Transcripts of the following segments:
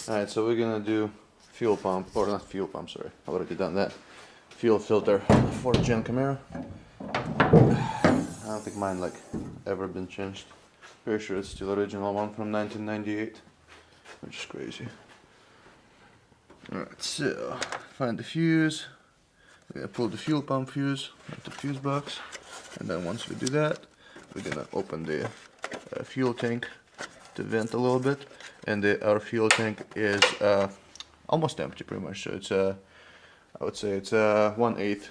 Alright, so we're gonna do fuel pump, or not fuel pump, sorry, I already done that. Fuel filter on the 4th gen Camaro. I don't think mine like ever been changed. Pretty sure it's still original one from 1998, which is crazy. Alright, so find the fuse. We're gonna pull the fuel pump fuse out the fuse box, and then once we do that, we're gonna open the fuel tank to vent a little bit, and our fuel tank is almost empty, pretty much. So it's I would say it's 1/8.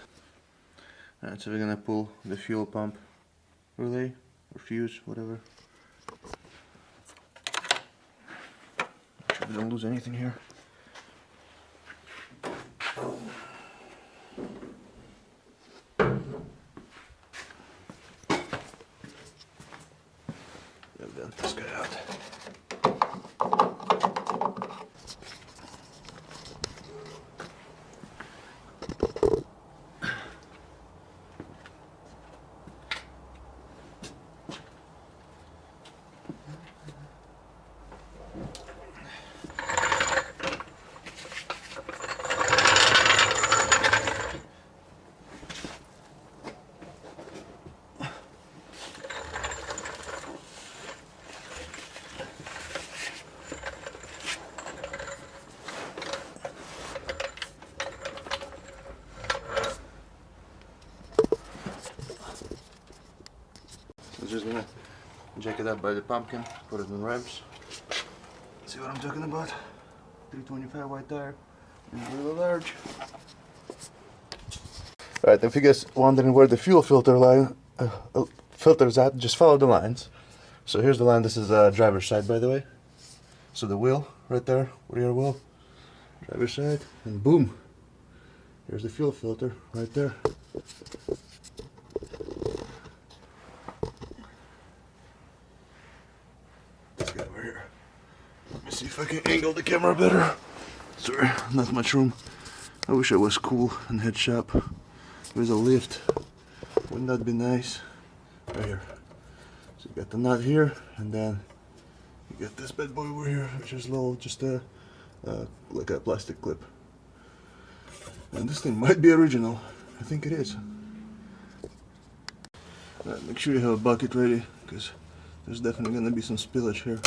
Alright, so we're gonna pull the fuel pump relay or fuse, whatever. Make sure we don't lose anything here. Vent this guy out. I'm just gonna jack it up by the pumpkin, put it in ramps. See what I'm talking about? 325 white tire, really large. Alright, if you guys wondering where the fuel filter line filter's at, just follow the lines. So here's the line. This is driver's side, by the way. So the wheel right there, rear wheel, driver's side, and boom, here's the fuel filter right there. Let me see if I can angle the camera better. Sorry, not much room. I wish I was cool and head shop with a lift. Wouldn't that be nice? Right here. So you got the nut here, and then you got this bad boy over here, which is a little, just like a plastic clip. And this thing might be original. I think it is. Right, make sure you have a bucket ready, because there's definitely going to be some spillage here.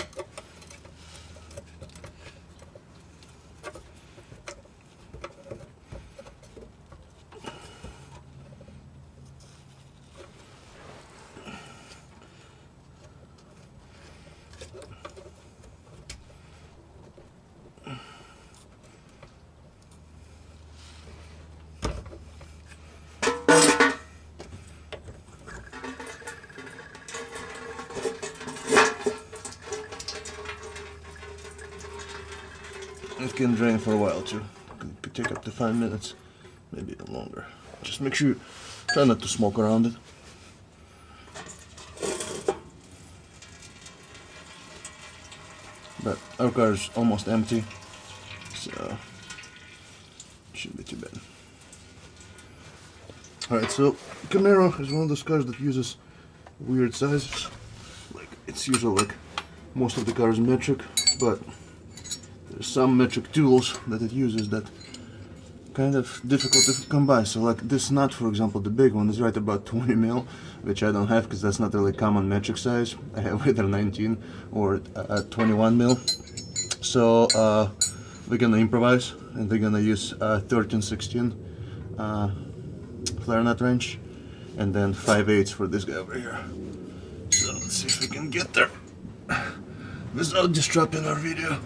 It can drain for a while too. Could take up to 5 minutes, maybe even longer. Just make sure, try not to smoke around it. But our car is almost empty, so it shouldn't be too bad. Alright, so Camaro is one of those cars that uses weird sizes. Like, it's usually like most of the cars metric, but there's some metric tools that it uses that kind of difficult to come by. So like this nut, for example, the big one is right about 20 mil, which I don't have because that's not really common metric size. I have either 19 or 21 mil. So we're gonna improvise, and we're gonna use 13/16 flare nut wrench, and then 5/8 for this guy over here. So let's see if we can get there without disrupting our video.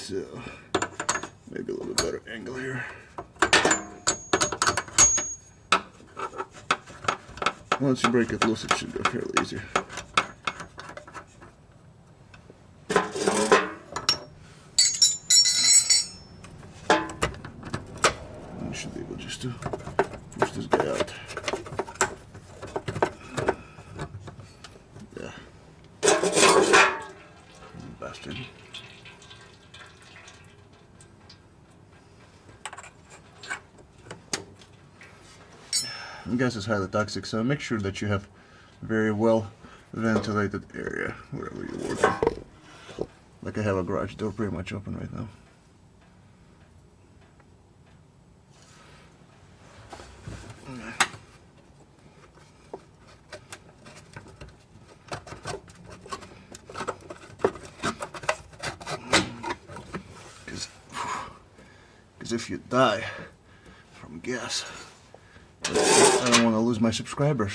So, maybe a little bit better angle here. Once you break it loose, it should go fairly easy. just to push this guy out. Yeah. Bastard. Gas is highly toxic, so make sure that you have very well ventilated area wherever you're working. Like I have a garage door pretty much open right now. Because if you die from gas, I don't want to lose my subscribers.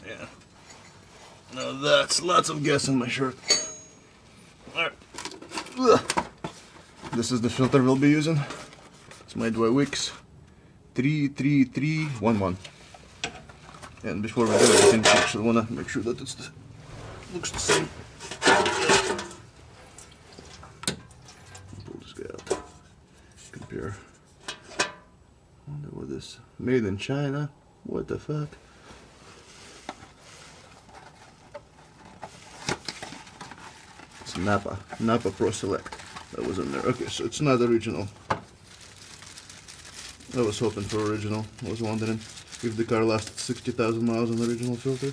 Yeah. Now that's lots of gas in my shirt. Alright. This is the filter we'll be using. It's my Wix 33311. And before we do anything, I actually want to make sure that it looks the same. Pull this guy out. Compare. Wonder what this made in China. What the fuck? It's Napa Pro Select. That was in there. Okay, so it's not original. I was hoping for original. I was wondering if the car lasted 60,000 miles on the original filter.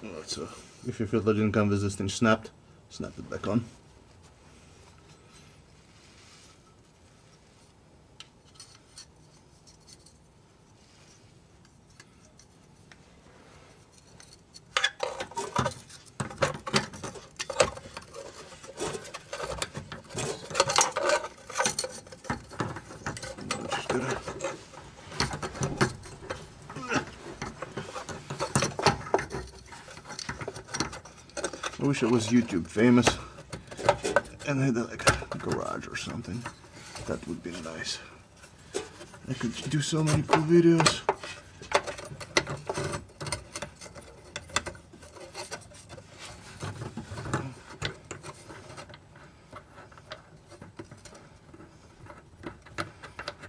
Alright, so if your filter didn't come with this thing snapped, snap it back on. I wish I was YouTube famous and I had like a garage or something. That would be nice. I could do so many cool videos.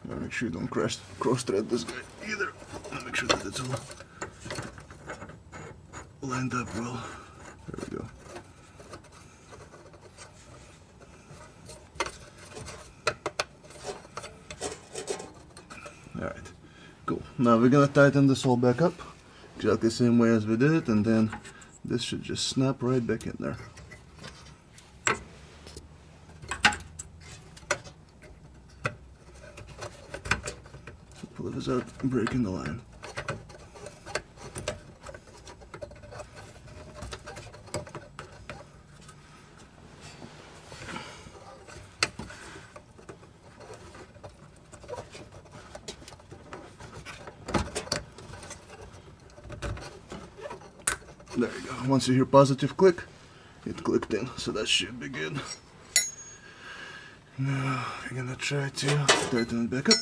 Make sure you don't cross-thread this guy either. Make sure that it's all lined up well. There we go. Alright, cool. Now we're gonna tighten this all back up exactly the same way as we did it, and then this should just snap right back in there. Pull this out, breaking the line. There you go. Once you hear positive click, it clicked in, so that should be good. Now we're gonna try to tighten it back up.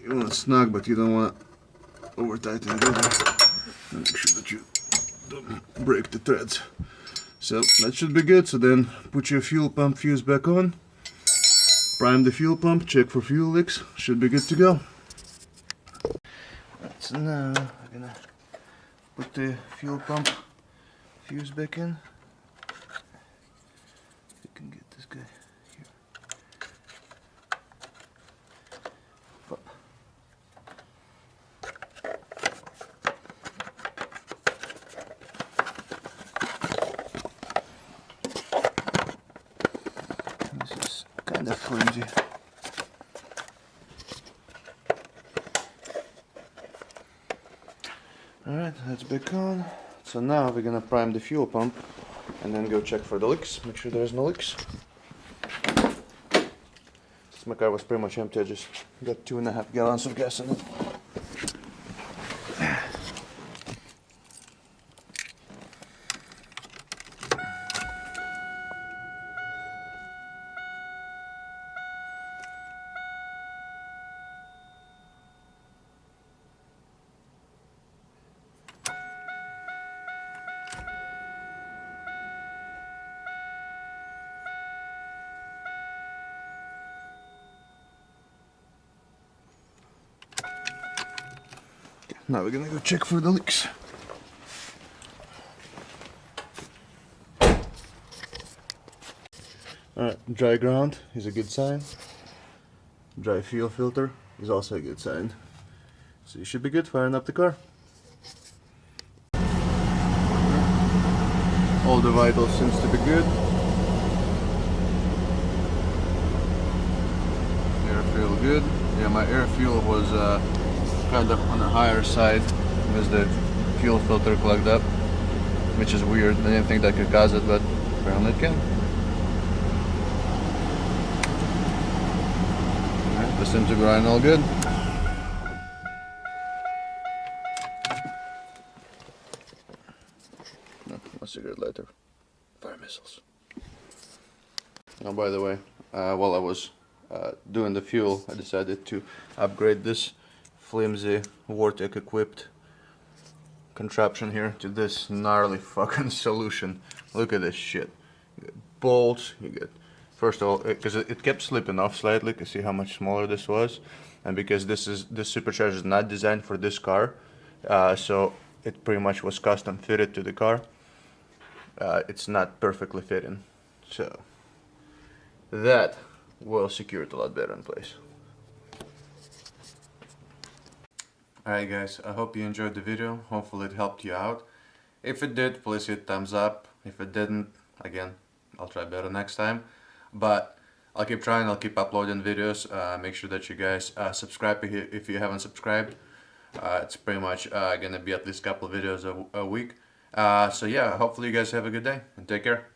You want it snug, but you don't want to over tighten it either. And make sure that you don't break the threads. So that should be good. So then put your fuel pump fuse back on. prime the fuel pump, check for fuel leaks, should be good to go. Right, so now I'm gonna put the fuel pump fuse back in. We can get this guy here. Pop. This is kind of flimsy. Alright, that's back on. So now we're gonna prime the fuel pump and then go check for the leaks, make sure there's no leaks. Since my car was pretty much empty, I just got 2.5 gallons of gas in it. Now we're gonna go check for the leaks. Alright, dry ground is a good sign. Dry fuel filter is also a good sign. So you should be good firing up the car. All the vitals seems to be good. Air fuel good. Yeah, my air fuel was kind of on the higher side because the fuel filter clogged up, which is weird. I didn't think that could cause it, but apparently it can. Alright, this seems to be running all good. No, a cigarette lighter. Fire missiles. Now, by the way, while I was doing the fuel, I decided to upgrade this flimsy Vortec equipped contraption here to this gnarly fucking solution. Look at this shit. You get bolts, you get, first of all, because it kept slipping off slightly, you see how much smaller this was, and because this supercharger is not designed for this car, so it pretty much was custom fitted to the car. It's not perfectly fitting, so that will secure it a lot better in place. Alright guys, I hope you enjoyed the video. Hopefully it helped you out. If it did, please hit thumbs up. If it didn't, again, I'll try better next time. But I'll keep trying, I'll keep uploading videos. Make sure that you guys subscribe if you haven't subscribed. It's pretty much gonna be at least a couple of videos a week. So yeah, hopefully you guys have a good day and take care.